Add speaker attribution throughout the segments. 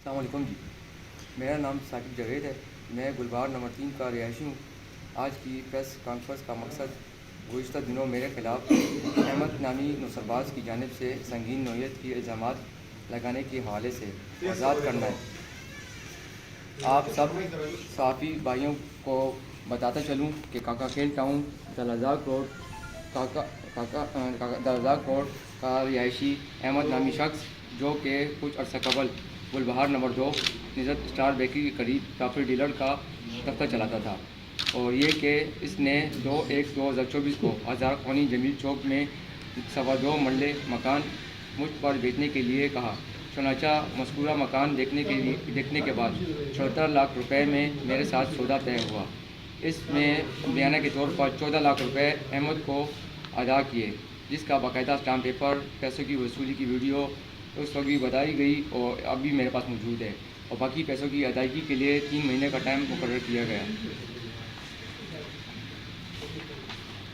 Speaker 1: السلام علیکم جی، میرا نام ثاقب جاوید ہے۔ میں گلبہار نمبر 3 کا رہائشی ہوں۔ آج کی پریس کانفرنس کا مقصد گزشتہ دنوں میرے خلاف احمد نامی نوسرباز کی جانب سے سنگین نوعیت کی الزامات لگانے کے حوالے سے وضاحت کرنا ہے۔ آپ سب صحافی بھائیوں کو بتاتا چلوں کہ کاکا کھیل ٹاؤن دلازاک روڈ کا رہائشی احمد نامی شخص، جو کہ کچھ عرصہ قبل گلبہار نمبر 2 نزت اسٹار بیکری کے قریب پراپرٹی ڈیلر کا دفتر چلاتا تھا، اور یہ کہ اس نے 2/1/2024 کو ہزار خونی جمیل چوک میں 2.25 مرلے مکان مجھ پر بیچنے کے لیے کہا۔ چنانچہ مذکورہ مکان دیکھنے کے بعد 74 لاکھ روپے میں میرے ساتھ سودا طے ہوا۔ اس میں بیانہ کے طور پر 14 لاکھ روپے احمد کو ادا کیے، جس کا باقاعدہ اسٹامپ پیپر، پیسوں کی وصولی کی ویڈیو اس وقت بھی بتائی گئی اور اب بھی میرے پاس موجود ہے، اور باقی پیسوں کی ادائیگی کے لیے 3 مہینے کا ٹائم مقرر کیا گیا۔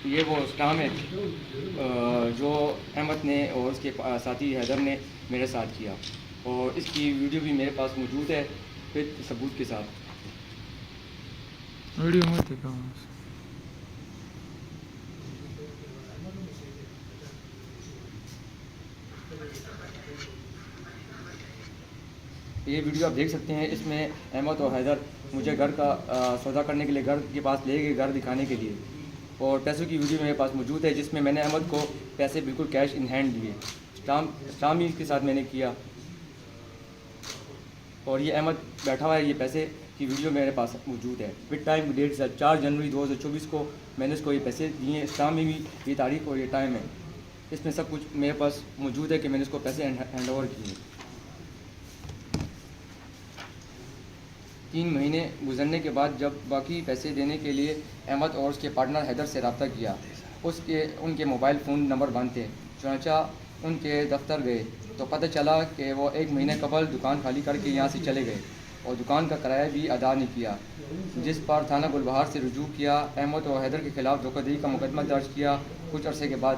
Speaker 1: یہ وہ اسٹام ہے جو احمد نے اور اس کے ساتھی حیدر نے میرے ساتھ کیا، اور اس کی ویڈیو بھی میرے پاس موجود ہے پھر ثبوت کے ساتھ۔
Speaker 2: ویڈیو مت دکھاؤ۔
Speaker 1: یہ ویڈیو آپ دیکھ سکتے ہیں۔ اس میں احمد اور حیدر مجھے گھر کا سودا کرنے کے لیے گھر کے پاس لے گئے، گھر دکھانے کے لیے، اور پیسوں کی ویڈیو میرے پاس موجود ہے، جس میں نے احمد کو پیسے بالکل کیش ان ہینڈ دیے۔ اسٹام بھی اس کے ساتھ میں نے کیا، اور یہ احمد بیٹھا ہوا ہے۔ یہ پیسے کی ویڈیو میرے پاس موجود ہے وتھ ٹائم ڈیٹ 4 جنوری 2024 کو میں نے اس کو یہ پیسے دیے۔ اسٹام میں بھی یہ تاریخ اور یہ ٹائم ہے، اس میں سب کچھ میرے پاس موجود ہے کہ میں نے اس کو پیسے ہینڈ اوور کیے۔ 3 مہینے گزرنے کے بعد جب باقی پیسے دینے کے لیے احمد اور اس کے پارٹنر حیدر سے رابطہ کیا، ان کے موبائل فون نمبر بند تھے۔ چنانچہ ان کے دفتر گئے تو پتہ چلا کہ وہ 1 مہینے قبل دکان خالی کر کے یہاں سے چلے گئے اور دکان کا کرایہ بھی ادا نہیں کیا، جس پر تھانہ گلبہار سے رجوع کیا۔ احمد اور حیدر کے خلاف دھوکہ دہی کا مقدمہ درج کیا۔ کچھ عرصے کے بعد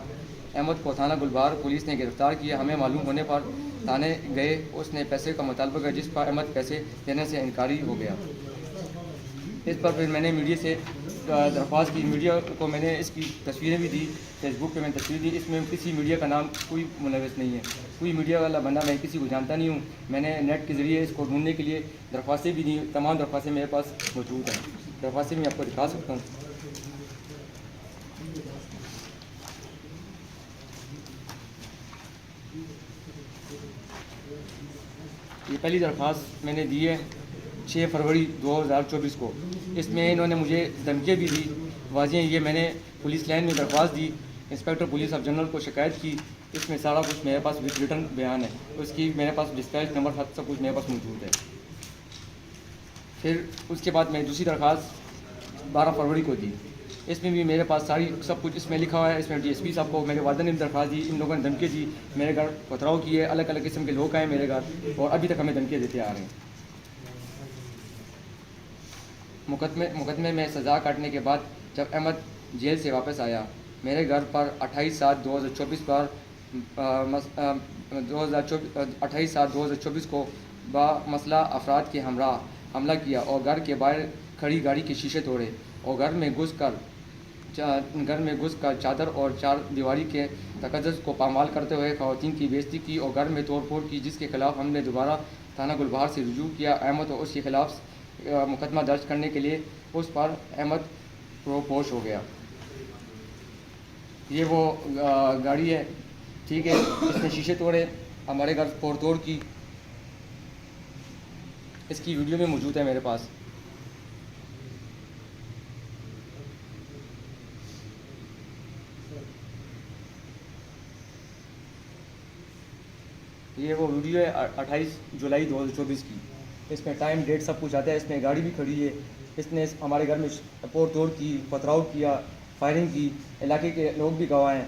Speaker 1: احمد کو تھانہ گلبہار پولیس نے گرفتار کیا۔ ہمیں معلوم ہونے پر تھانے گئے، اس نے پیسے کا مطالبہ کیا، جس پر احمد پیسے دینے سے انکاری ہو گیا۔ اس پر پھر میں نے میڈیا سے درخواست کی، میڈیا کو میں نے اس کی تصویریں بھی دی، فیس بک پہ میں نے تصویر دی۔ اس میں کسی میڈیا کا نام کوئی ملوث نہیں ہے، کوئی میڈیا والا بندہ میں کسی کو جانتا نہیں ہوں۔ میں نے نیٹ کے ذریعے اس کو ڈھونڈنے کے لیے درخواستیں بھی دیں، تمام درخواستیں میرے پاس موجود ہیں۔ درخواستیں میں آپ کو دکھا سکتا ہوں۔ یہ پہلی درخواست میں نے دی ہے 6 فروری 2024 کو۔ اس میں انہوں نے مجھے دھمکیاں بھی دی واضح۔ یہ میں نے پولیس لائن میں درخواست دی، انسپیکٹر پولیس سب جنرل کو شکایت کی۔ اس میں سارا کچھ میرے پاس ریٹن بیان ہے، اس کی میرے پاس ڈسپیچ نمبر سب کچھ میرے پاس موجود ہے۔ پھر اس کے بعد میں دوسری درخواست 12 فروری کو دی۔ اس میں بھی میرے پاس سب کچھ اس میں لکھا ہوا ہے۔ اس میں ڈی ایس پی صاحب کو میرے والدہ نے بھی درخواست دی، ان لوگوں نے دھمکی دی، میرے گھر پتھراؤ کیے، الگ الگ قسم کے لوگ آئے میرے گھر اور ابھی تک ہمیں دھمکیاں دیتے آ رہے ہیں۔ مقدمے میں سزا کاٹنے کے بعد جب احمد جیل سے واپس آیا، میرے گھر پر 28/7/2024 کو بامسلح افراد کے ہمراہ حملہ کیا اور گھر کے باہر کھڑی گاڑی کے شیشے توڑے، اور گھر میں گھس کر چادر اور 4 دیواری کے تقدس کو پامال کرتے ہوئے خواتین کی بے عزتی کی اور گھر میں توڑ پھوڑ کی، جس کے خلاف ہم نے دوبارہ تھانہ گلبہار سے رجوع کیا۔ احمد اور اس کے خلاف مقدمہ درج کرنے کے لیے اس پر احمد پروپوش ہو گیا۔ یہ وہ گاڑی ہے، ٹھیک ہے، اس نے شیشے توڑے، ہمارے گھر پھوڑ توڑ کی، اس کی ویڈیو میں موجود ہے میرے پاس۔ یہ وہ ویڈیو ہے 28 جولائی 2024 کی، اس میں ٹائم ڈیٹ سب کچھ آتا ہے۔ اس میں گاڑی بھی کھڑی ہے، اس نے ہمارے گھر میں پھوڑ توڑ کی، پتھراؤ کیا، فائرنگ کی، علاقے کے لوگ بھی گواہ ہیں،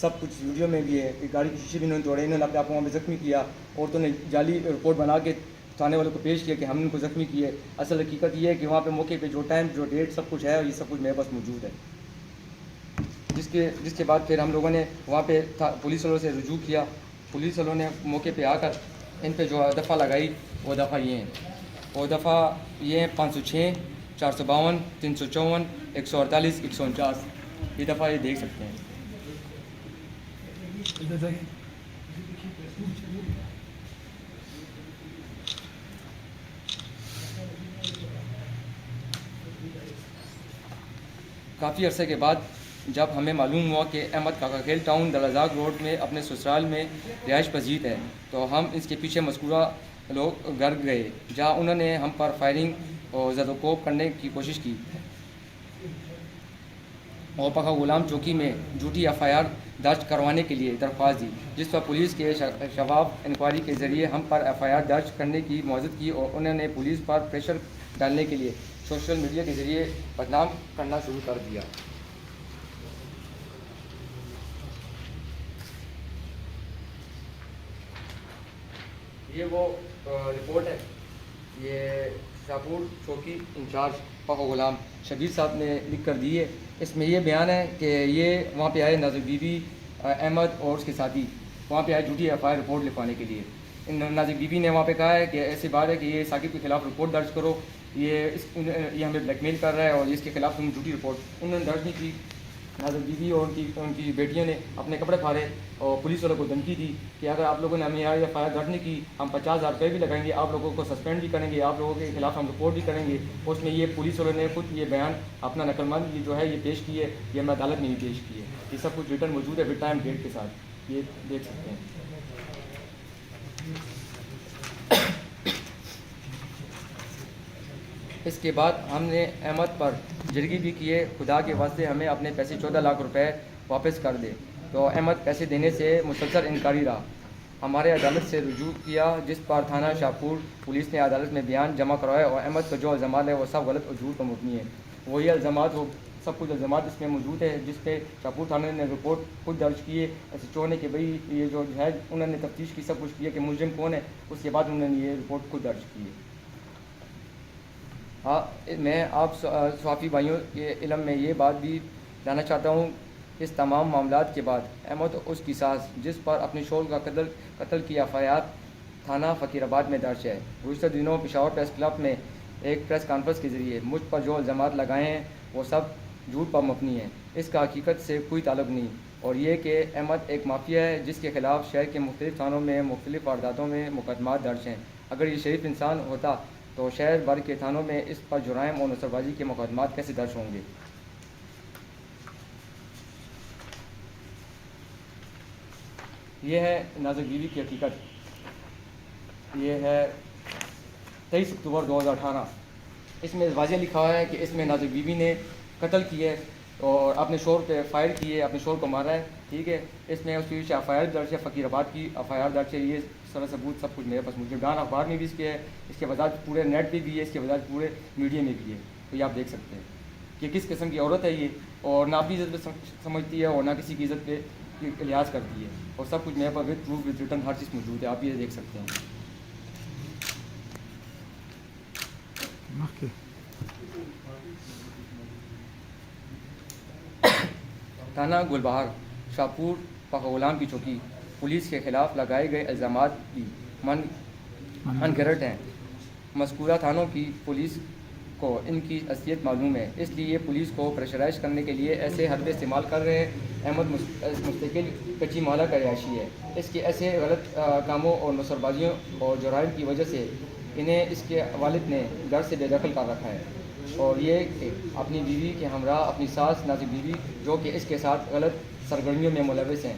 Speaker 1: سب کچھ ویڈیو میں بھی ہے۔ گاڑی کے شیشے بھی انہوں نے توڑے، انہوں نے اپنے آپ کو وہاں پہ زخمی کیا، عورتوں نے جعلی رپورٹ بنا کے تھانے والوں کو پیش کیا کہ ہم نے ان کو زخمی کیے۔ اصل حقیقت یہ ہے کہ وہاں پہ موقع پہ جو ٹائم جو ڈیٹ سب کچھ ہے، یہ سب کچھ میرے پاس موجود ہے۔ جس کے بعد پھر ہم لوگوں نے وہاں پہ پولیس والوں سے رجوع کیا۔ پولیس والوں نے موقع پہ آ کر ان پہ جو دفعہ لگائی وہ دفعہ یہ ہیں، وہ دفعہ یہ ہیں 506 452 354 148 149. یہ دفعہ یہ دیکھ سکتے ہیں. کافی عرصے کے بعد جب ہمیں معلوم ہوا کہ احمد کاکا کھیل ٹاؤن دلازاق روڈ میں اپنے سسرال میں رہائش پذیر ہے، تو ہم اس کے پیچھے مذکورہ لوگ گھر گئے، جہاں انہوں نے ہم پر فائرنگ اور زد و کوب کرنے کی کوشش کی اور پاکا غلام چوکی میں جھوٹی FIR درج کروانے کے لیے درخواست دی، جس پر پولیس کے شفاف انکوائری کے ذریعے ہم پر FIR درج کرنے کی مؤذت کی اور انہوں نے پولیس پر پریشر ڈالنے کے لیے سوشل میڈیا کے ذریعے بدنام کرنا شروع کر دیا. یہ وہ رپورٹ ہے، یہ شاپور چوکی انچارج پاکا غلام شبیر صاحب نے لکھ کر دی ہے. اس میں یہ بیان ہے کہ یہ وہاں پہ آئے نازک بی بی احمد اور اس کے ساتھی وہاں پہ آئے جھوٹی FIR رپورٹ لکھوانے کے لیے. نازک بی بی نے وہاں پہ کہا ہے کہ ایسی بات ہے کہ یہ ثاقب کے خلاف رپورٹ درج کرو، یہ ہمیں بلیک میل کر رہا ہے اور اس کے خلاف تم جھوٹی رپورٹ. انہوں نے درج نہیں کی. نازک بی بی اور ان کی بیٹیوں نے اپنے کپڑے پھاڑے اور پولیس والوں کو دھمکی دی کہ اگر آپ لوگوں نے ہمیں یہاں FIR درج نہیں کی، ہم 50,000 روپے بھی لگائیں گے، آپ لوگوں کو سسپینڈ بھی کریں گے، آپ لوگوں کے خلاف ہم رپورٹ بھی کریں گے. اس میں یہ پولیس والوں نے خود یہ بیان اپنا نقل مند جو ہے یہ پیش کی ہے، یہ ہم عدالت میں بھی پیش کی ہے. یہ سب کچھ ریٹرن موجود ہے ود ٹائم ڈیٹ کے ساتھ، یہ دیکھ سکتے ہیں. اس کے بعد ہم نے احمد پر جرگی بھی کیے، خدا کے واسطے ہمیں اپنے پیسے 14 لاکھ روپے واپس کر دے. تو احمد پیسے دینے سے مسلسل انکاری رہا. ہمارے عدالت سے رجوع کیا، جس پر تھانہ شاہپور پولیس نے عدالت میں بیان جمع کروایا اور احمد کا جو الزامات ہے وہ سب غلط اور جھوٹ پر مبنی ہے. وہی الزامات وہ سب کچھ الزامات اس میں موجود ہے، جس پہ شاہپور تھانے نے رپورٹ خود درج کی ہے SHO نے کہ بھئی یہ جو ہے انہوں نے تفتیش کی، سب کچھ کیا کہ ملزم کون ہے. اس کے بعد انہوں نے یہ رپورٹ خود درج کی ہے. ہاں، میں آپ صحافی بھائیوں کے علم میں یہ بات بھی لانا چاہتا ہوں، اس تمام معاملات کے بعد احمد اور اس کی ساس جس پر اپنے شوہر کا قتل کی FIR تھانہ فقیر آباد میں درج ہے، گزشتہ دنوں پشاور پریس کلب میں ایک پریس کانفرنس کے ذریعے مجھ پر جو الزامات لگائے ہیں وہ سب جھوٹ پر مبنی ہیں. اس کا حقیقت سے کوئی تعلق نہیں، اور یہ کہ احمد ایک مافیا ہے جس کے خلاف شہر کے مختلف تھانوں میں مختلف وارداتوں میں مقدمات درج ہیں. اگر یہ شریف انسان ہوتا تو شہر بھر کے تھانوں میں اس پر جرائم اور نصب بازی کے مقدمات کیسے درج ہوں گے. یہ ہے نازک بیوی کی حقیقت. یہ ہے 23 اکتوبر 2018. اس میں واضح لکھا ہوا ہے کہ اس میں نازک بیوی نے قتل کی ہے اور اپنے شوہر پہ فائر کی ہے، اپنے شوہر کو مارا ہے. ٹھیک ہے، اس میں اس کی FIR درج ہے، فقیر آباد کی FIR درج ہے. یہ سارا ثبوت سب کچھ میرے پاس موجود ہے. ڈان اخبار میں بھی اس کے ہے، اس کے وضاحت پورے نیٹ پہ بھی ہے، اس کے وضاحت پورے میڈیا میں بھی ہے. تو یہ آپ دیکھ سکتے ہیں کہ کس قسم کی عورت ہے یہ، اور نہ اپنی عزت پہ سمجھتی ہے اور نہ کسی کی عزت پہ لحاظ کرتی ہے. اور سب کچھ میرے پاس ود پروف ود ریٹن ہر چیز موجود ہے، آپ یہ دیکھ سکتے ہیں. تھانہ گلبہار شاہپور پاکا غلام کی چوکی پولیس کے خلاف لگائے گئے الزامات بھی من گھڑت ہیں. مذکورہ تھانوں کی پولیس کو ان کی اصلیت معلوم ہے، اس لیے یہ پولیس کو پریشرائز کرنے کے لیے ایسے حربے استعمال کر رہے ہیں. احمد مستقل کچی محلہ کا رہائشی ہے. اس کے ایسے غلط کاموں اور نصب بازیوں اور جرائم کی وجہ سے انہیں اس کے والد نے گھر سے بے دخل کر رکھا ہے. اور یہ کہ اپنی بیوی کے ہمراہ اپنی ساس نازک بیوی جو کہ اس کے ساتھ غلط سرگرمیوں میں ملوث ہیں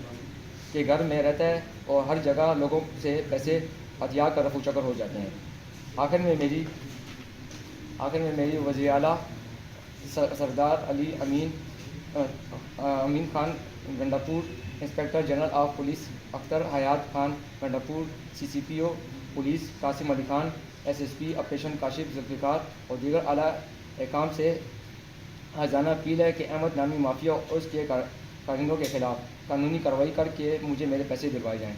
Speaker 1: کے گھر میں رہتا ہے اور ہر جگہ لوگوں سے پیسے ہتھیار کر رفو چکر ہو جاتے ہیں. آخر میں میری وزیر اعلیٰ Sardar Ali Amin Khan Gandapur, inspector general of police Akhtar Hayat Khan Gandapur, CCPO police Qasim Ali Khan, SSP operation Kashif Zulfiqar اور دیگر اعلیٰ حکام سے حاضرانہ اپیل ہے کہ احمد نامی مافیا اور اس کے کارندوں کے خلاف قانونی کارروائی کر کے مجھے میرے پیسے دلوائے جائیں.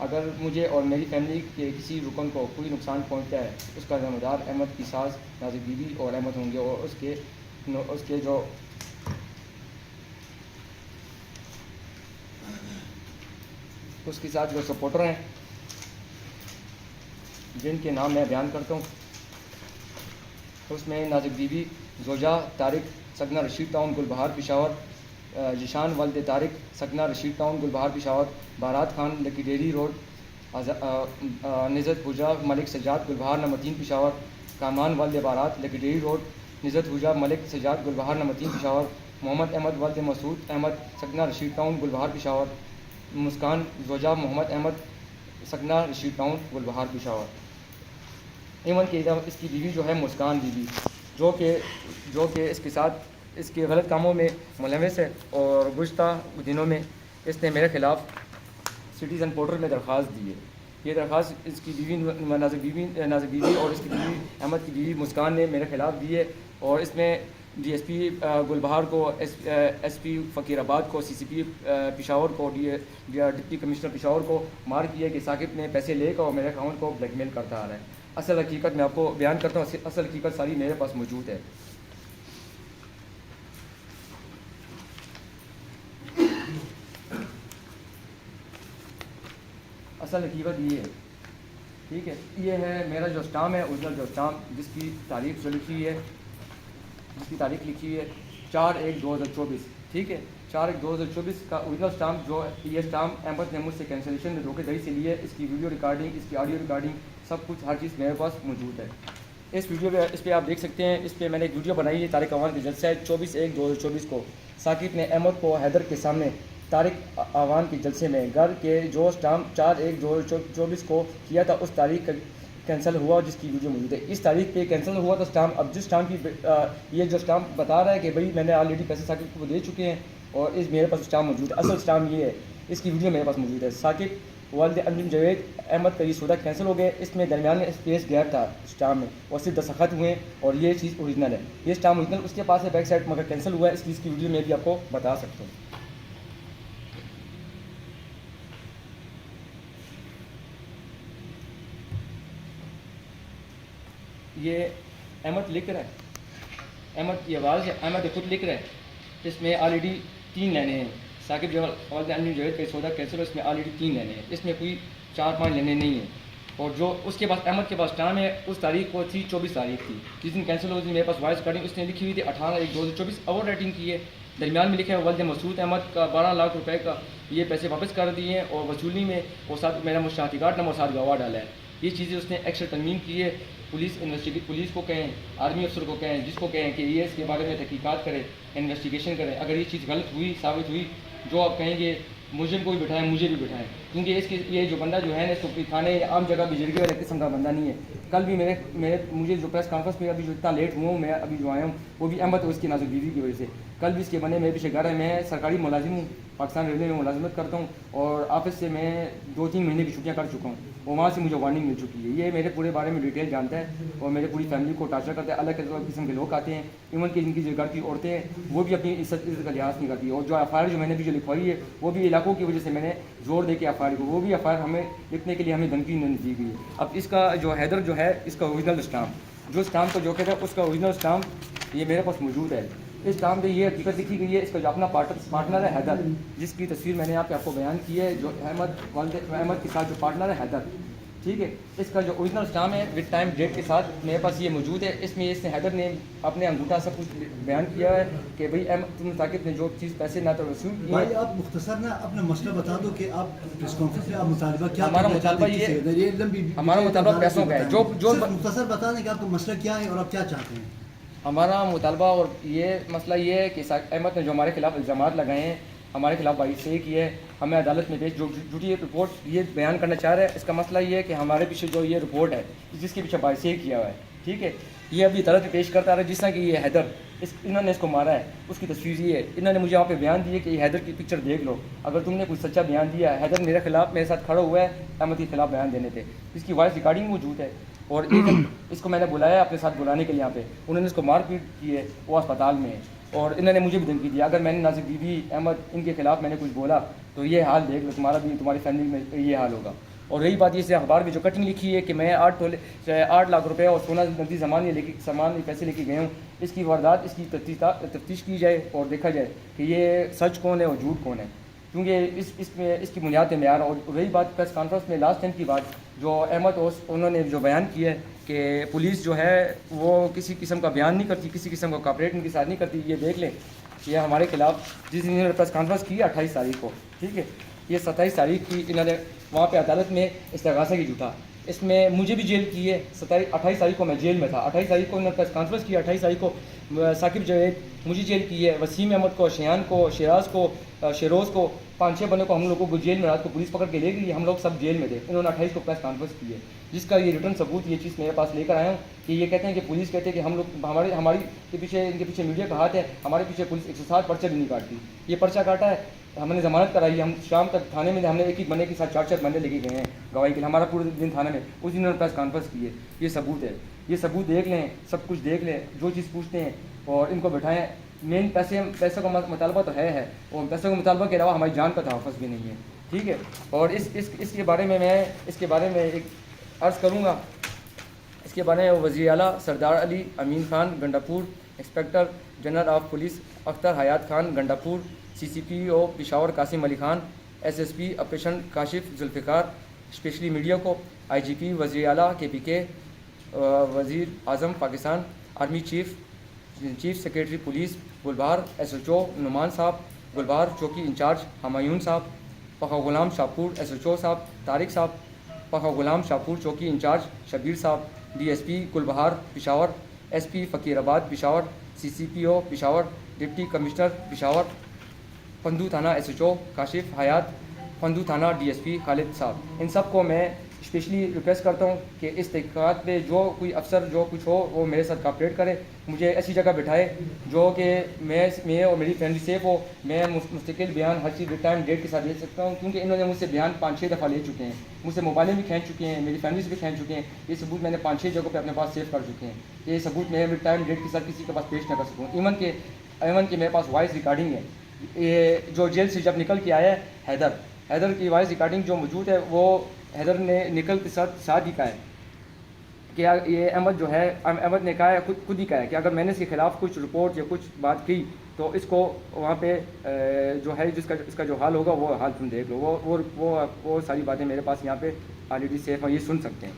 Speaker 1: اگر مجھے اور میری فیملی کے کسی رکن کو کوئی نقصان پہنچتا ہے اس کا ذمہ دار احمد کی ساس نازک بیوی اور احمد ہوں گے، اور اس کے ساتھ جو سپورٹر ہیں جن کے نام میں بیان کرتا ہوں. اس میں نازک بی بی زوجہ طارق سکنہ رشید ٹاؤن گلبہار پشاور, ذیشان والد طارق سکنہ رشید ٹاؤن گلبہار پشاور, بارات خان لکی ڈیری روڈ, نزت حجا ملک سجاد گلبہار نمبر 3 پشاور, کامان والد بارات لکی ڈیری روڈ, نزت حجا ملک سجاد گلبہار نمبر 3 پشاور, محمد احمد والد مسعود احمد سکنہ رشید ٹاؤن گلبہار پشاور, مسکان زوجہ محمد احمد سکنہ رشید ٹاؤن گلبہار پشاور. ایون کہ اس کی بیوی جو ہے مسکان بیوی, جو کہ اس کے ساتھ اس کے غلط کاموں میں ملوث ہے, اور گزشتہ دنوں میں اس نے میرے خلاف سٹیزن پورٹل میں درخواست دی ہے. یہ درخواست اس کی بیوی نازک بیوی اور اس کی بیوی احمد کی بیوی مسکان نے میرے خلاف دی ہے, اور اس میں ڈی ایس پی گلبہار کو, ایس پی فقیر آباد کو, سی سی پی پشاور کو, ڈپٹی کمشنر پشاور کو مار کیا کہ ثاقب نے پیسے لے کر اور میرے اکاؤنٹ کو بلیک میل کرتا آ رہا ہے. اصل حقیقت میں آپ کو بیان کرتا ہوں, اصل حقیقت ساری میرے پاس موجود ہے. اصل حقیقت یہ ہے, ٹھیک ہے. یہ ہے میرا جو اسٹام ہے, اوریجنل جو اسٹام جس کی تاریخ جو لکھی ہے, 4/1/2024, ٹھیک ہے. 4/1/2024 کا اوریجنل اسٹامپ جو یہ اسٹامپ احمد نے مجھ سے کینسلیشن میں دھوکے دہی سے لیے. اس کی ویڈیو ریکارڈنگ, اس کی آڈیو ریکارڈنگ, سب کچھ ہر چیز میرے پاس موجود ہے. اس ویڈیو پہ, اس پہ آپ دیکھ سکتے ہیں, اس پہ میں نے ایک ویڈیو بنائی ہے طارق اعوان کے جلسہ 24/1/2024 کو. ثاقب نے احمد کو حیدر کے سامنے طارق اعوان کے جلسے میں گھر کے جو اسٹامپ 4/1/2024 کو کیا تھا اس تاریخ کینسل ہوا, جس کی ویڈیو موجود ہے. اس تاریخ پہ کینسل ہوا تھا اسٹامپ. اب جس اسٹامپ کی یہ جو اسٹامپ بتا رہا ہے کہ بھائی میں نے آلریڈی پیسے ثاقب کو دے چکے ہیں, اور اس میرے پاس اسٹامپ موجود ہے. اصل اسٹامپ یہ ہے, اس کی ویڈیو میرے پاس موجود ہے. ثاقب والد انجم جاوید احمد کا یہ سودا کینسل ہو گئے. اس میں درمیان میں اسپیس گیپ تھا اسٹامپ میں, اور صرف دستخط ہوئے, اور یہ چیز اوریجنل ہے. یہ اسٹامپ اوریجنل اس کے پاس ہے بیک سائڈ, مگر کینسل ہوا ہے. اس چیز کی ویڈیو میں بھی آپ کو بتا سکتا ہوں. یہ احمد لکھ رہا ہے, احمد کی آواز ہے, احمد خود لکھ رہا ہے. اس میں آلریڈی 3 لائنیں ہیں. ثاقب والد انجم جاوید کا سودا کینسل ہو, اس میں آلریڈی 3 لائنیں ہیں. اس میں کوئی 4-5 لائنیں نہیں ہیں. اور جو اس کے پاس احمد کے پاس ٹائم ہے, اس تاریخ کو تھی 24 تاریخ تھی جس دن کینسل ہوئی. میرے پاس وائس ریکارڈنگ اس نے لکھی ہوئی تھی 18/1/2024 اوور ریٹنگ کی ہے. درمیان میں لکھا ہے والد مسعود احمد کا 12 لاکھ روپے کا یہ پیسے واپس کر دیے ہیں, اور وصولی میں اور ساتھ میرا مشاہدی کارڈ نمبر ساتھ گواہ ڈالا ہے. یہ چیزیں اس نے ایکسٹرا ترمیم کی ہے. پولیس کو کہیں, آرمی افسر کو کہیں, جس کو کہیں کہ یہ اس کے بارے میں تحقیقات کرے, انویسٹیگیشن کرے. اگر یہ چیز غلط ہوئی, ثابت ہوئی, جو آپ کہیں گے مجھے کوئی بٹھائیں, مجھے بھی بٹھائیں, کیونکہ اس کے یہ جو بندہ جو ہے نا, اس کو کوئی تھانے یا عام جگہ بھی جرگے والے قسم کا بندہ نہیں ہے. کل بھی مجھے جو پریس کانفرنس میں ابھی جو اتنا لیٹ ہوا ہوں, میں ابھی جو آیا ہوں, وہ بھی احمد اور اس کی نازک بیوی کی وجہ سے. کل بھی اس کے بنے میں پیچھے گھر ہے. میں سرکاری ملازم ہوں, پاکستان ریلوے میں ملازمت کرتا ہوں, اور آفس سے میں 2-3 مہینے کی چھٹیاں کر چکا ہوں, اور وہاں سے مجھے وارننگ مل چکی ہے. یہ میرے پورے بارے میں ڈیٹیل جانتا ہے, اور میرے پوری فیملی کو ٹارچر کرتا ہے. الگ الگ قسم کے لوگ آتے ہیں, ایون کہ جن کی جو گھر کی عورتیں ہیں وہ بھی اپنی عزت کا لحاظ نہیں کرتی. اور جو ایف آئی آر جو میں نے بھی جو لکھوائی ہے, وہ بھی علاقوں کی وجہ سے میں نے زور دے کے ایف آئی آر کو, وہ بھی ایف آئی آر ہمیں لکھنے کے لیے ہمیں دھمکی نہیں دی گئی ہے. اب اس کا جو حیدر جو ہے, اس کا اوریجنل اسٹامپ, جو اسٹامپ کو جو کہتا ہے اس کا اوریجنل اسٹامپ یہ میرے پاس موجود ہے. اس اسٹامپ پہ یہ حقیقت لکھی گئی ہے. اس کا جو اپنا پارٹنر ہے حیدر, جس کی تصویر میں نے آپ کو بیان کی ہے, جو احمد کے ساتھ جو پارٹنر ہے حیدر, ٹھیک ہے. اس کا جو اوریجنل اسٹامپ ہے وتھ ٹائم ڈیٹ کے ساتھ میرے پاس یہ موجود ہے. اس میں اس نے حیدر نے اپنے انگوٹھا سب کچھ بیان کیا ہے کہ بھائی تم ثاقب نے جو چیز پیسے نہ تو وصول کیے.
Speaker 2: بھائی آپ مختصر نا اپنا مسئلہ بتا دو کہ آپ پریس کانفرنس میں آپ مطالبہ کیا
Speaker 1: ہمارا مطالبہ یہ, ہمارا مطالبہ پیسوں کا ہے. جو
Speaker 2: مختصر بتا دیں کہ آپ کا مسئلہ کیا ہے اور آپ کیا چاہتے ہیں.
Speaker 1: ہمارا مطالبہ اور یہ مسئلہ یہ ہے کہ احمد نے جو ہمارے خلاف الزامات لگائے ہیں, ہمارے خلاف باعث کی ہے, ہمیں عدالت میں پیش جو جھوٹی رپورٹ یہ بیان کرنا چاہ رہا ہے. اس کا مسئلہ یہ ہے کہ ہمارے پیچھے جو یہ رپورٹ ہے, جس کے پیچھے باعث کیا ہوا ہے, ٹھیک ہے, یہ ابھی عدالت میں پیش کرتا رہا. جس طرح کہ یہ حیدر, انہوں نے اس کو مارا ہے, اس کی تصویر یہ ہے. انہوں نے مجھے وہاں پہ بیان دی ہے کہ یہ حیدر کی پکچر دیکھ لو, اگر تم نے کوئی سچا بیان دیا ہے. حیدر میرے خلاف میرے ساتھ کھڑا ہوا ہے احمد کے خلاف بیان دینے پہ, اس کی وائس ریکارڈنگ موجود ہے. اور اس کو میں نے بلایا اپنے ساتھ بلانے کے لیے یہاں پہ, انہوں نے اس کو مار پیٹ کی ہے, وہ اسپتال میں ہے. اور انہوں نے مجھے بھی دھمکی دیا, اگر میں نے نازک بی بی احمد ان کے خلاف میں نے کچھ بولا تو یہ حال دیکھ لو, تمہارا بھی تمہاری فیملی میں یہ حال ہوگا. اور رہی بات یہ سے اخبار میں جو کٹنگ لکھی ہے کہ میں 8 لاکھ روپے اور 16 نقدی سامان پیسے لے کے گئے ہوں, اس کی واردات, اس کی تفتیش کی جائے اور دیکھا جائے کہ یہ سچ کون ہے اور جھوٹ کون ہے. کیونکہ اس کی بنیاد معیار. اور وہی بات پریس کانفرنس میں لاسٹ ٹائم کی بات جو احمد اوس انہوں نے جو بیان کی ہے کہ پولیس جو ہے وہ کسی قسم کا بیان نہیں کرتی, کسی قسم کا کاپریٹ ان کے ساتھ نہیں کرتی. یہ دیکھ لیں, یہ ہمارے خلاف جس دن انہوں نے پریس کانفرنس کی 28 تاریخ کو, ٹھیک ہے, یہ 27 تاریخ کی انہوں نے وہاں پہ عدالت میں استغاثہ کی جھوٹا. اس میں مجھے بھی جیل کی ہے. 28 تاریخ کو میں جیل میں تھا. 28 تاریخ کو انہوں نے پریس کانفرنس کی. 28 تاریخ کو ثاقب جاوید مجھے جیل کی ہے, وسیم احمد کو, شیان کو, شیراز کو, شیروز کو, 5-6 بندوں کو ہم لوگوں کو جیل میں رات کو پولیس پکڑ کے لے گئی. ہم لوگ سب جیل میں تھے. انہوں نے 28 کو پریس کانفرنس کی ہے, جس کا یہ ریٹرن ثبوت یہ چیز میرے پاس لے کر آیا ہوں کہ یہ کہتے ہیں کہ پولیس کہتے ہیں کہ ہم لوگ ہماری کے پیچھے, ان کے پیچھے میڈیا کا ہاتھ ہے, ہمارے پیچھے پولیس 107 پرچہ بھی نہیں کاٹتی. یہ پرچہ کاٹا ہے, ہم نے ضمانت کرائی. ہم شام تک تھانے میں ہم نے ایک ایک بندے کے ساتھ 4 بندے لے کے گئے ہیں گواہی کے لیے. ہمارا پورے دن تھانے میں, اس دن انہوں نے پریس کانفرنس کی ہے. یہ ثبوت ہے, یہ ثبوت دیکھ لیں, سب کچھ دیکھ لیں, جو چیز پوچھتے ہیں اور ان کو بٹھائیں. مین پیسوں کا مطالبہ تو ہے اور پیسوں کا مطالبہ کے علاوہ ہماری جان کا تحفظ بھی نہیں ہے, ٹھیک ہے. اور اس کے بارے میں میں ایک عرض کروں گا. اس کے بارے میں وزیر اعلیٰ Sardar Ali Amin Khan Gandapur, inspector general of police Akhtar Hayat Khan Gandapur, CCPO Peshawar Qasim Ali Khan, SSP operation Kashif Zulfiqar, specially media کو, IGP وزیر اعلیٰ KPK, وزیر اعظم Pakistan, army chief secretary police Gulbahar, SHO Noman صاحب گلبہار, چوکی انچارج ہمایون صاحب, پخا غلام شاپور SHO صاحب, طارق صاحب, پخا غلام شاپور چوکی انچارج شبیر صاحب, DSP گلبہار Peshawar, SP Faqirabad Peshawar, CCPO Peshawar, deputy commissioner Peshawar, پندو تھانہ SHO کاشف حیات, پندو تھانہ DSP خالد صاحب. ان سب کو میں اسپیشلی ریکویسٹ کرتا ہوں کہ اس تحقیقات میں جو کوئی افسر جو کچھ ہو وہ میرے ساتھ کاپریٹ کرے, مجھے ایسی جگہ بٹھائے جو کہ میں اور میری فیملی سیف ہو. میں مستقل بیان ہر چیز ٹائم ڈیٹ کے ساتھ لے سکتا ہوں, کیونکہ انہوں نے مجھ سے بیان 5-6 دفعہ لے چکے ہیں. مجھ سے موبائلیں بھی کھینچ چکے ہیں, میری فیملی سے بھی کھینچ چکے ہیں. یہ ثبوت میں نے 5-6 جگہوں پہ اپنے پاس سیو کر چکے ہیں. یہ ثبوت میں ٹائم ڈیٹ کے ساتھ کسی کے پاس پیش نہ کر سکوں. ایون کہ میرے پاس وائس ریکارڈنگ ہے. یہ جو جیل سے جب نکل کے آیا ہے حیدر کی وائس ریکارڈنگ جو موجود ہے, وہ حیدر نے نکل کے ساتھ ہی کہا ہے کہ یہ احمد جو ہے, احمد نے کہا ہے, خود ہی کہا ہے کہ اگر میں نے اس کے خلاف کچھ رپورٹ یا کچھ بات کی تو اس کو وہاں پہ جو ہے اس کا جو حال ہوگا وہ حال تم دیکھ لو. وہ ساری باتیں میرے پاس یہاں پہ آلریڈی سیف ہیں, یہ سن سکتے ہیں.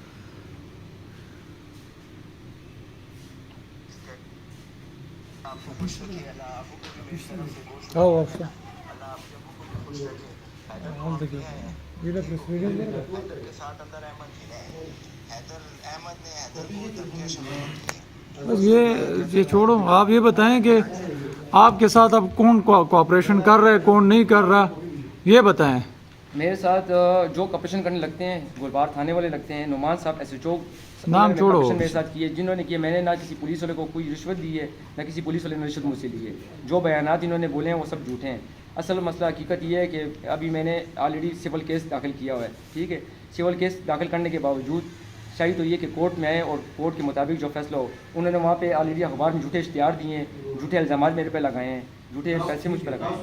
Speaker 3: بس یہ چھوڑو, آپ یہ بتائیں کہ آپ کے ساتھ اب کون کوآپریشن کر رہا ہے, کون نہیں کر رہا, یہ بتائیں.
Speaker 1: میرے ساتھ جو کوآپریشن کرنے لگتے ہیں گلبہار تھانے والے لگتے ہیں. نعمان صاحب SHO
Speaker 3: نام چھوڑو,
Speaker 1: میرے ساتھ کیے, جنہوں نے کیا. میں نے نہ کسی پولیس والے کو کوئی رشوت دی ہے, نہ کسی پولیس والے نے رشوت مجھ سے لی ہے. جو بیانات انہوں نے بولے ہیں وہ سب جھوٹے ہیں. اصل مسئلہ حقیقت یہ ہے کہ ابھی میں نے آلریڈی سول کیس داخل کیا ہوا ہے, ٹھیک ہے. سول کیس داخل کرنے کے باوجود چاہیے تو یہ کہ کورٹ میں آئے اور کورٹ کے مطابق جو فیصلہ ہو. انہوں نے وہاں پہ آلریڈی اخبار میں جھوٹے اشتہار دیے ہیں, جھوٹے الزامات میرے پہ لگائے ہیں, جھوٹے پیسے مجھ پہ لگائے ہیں.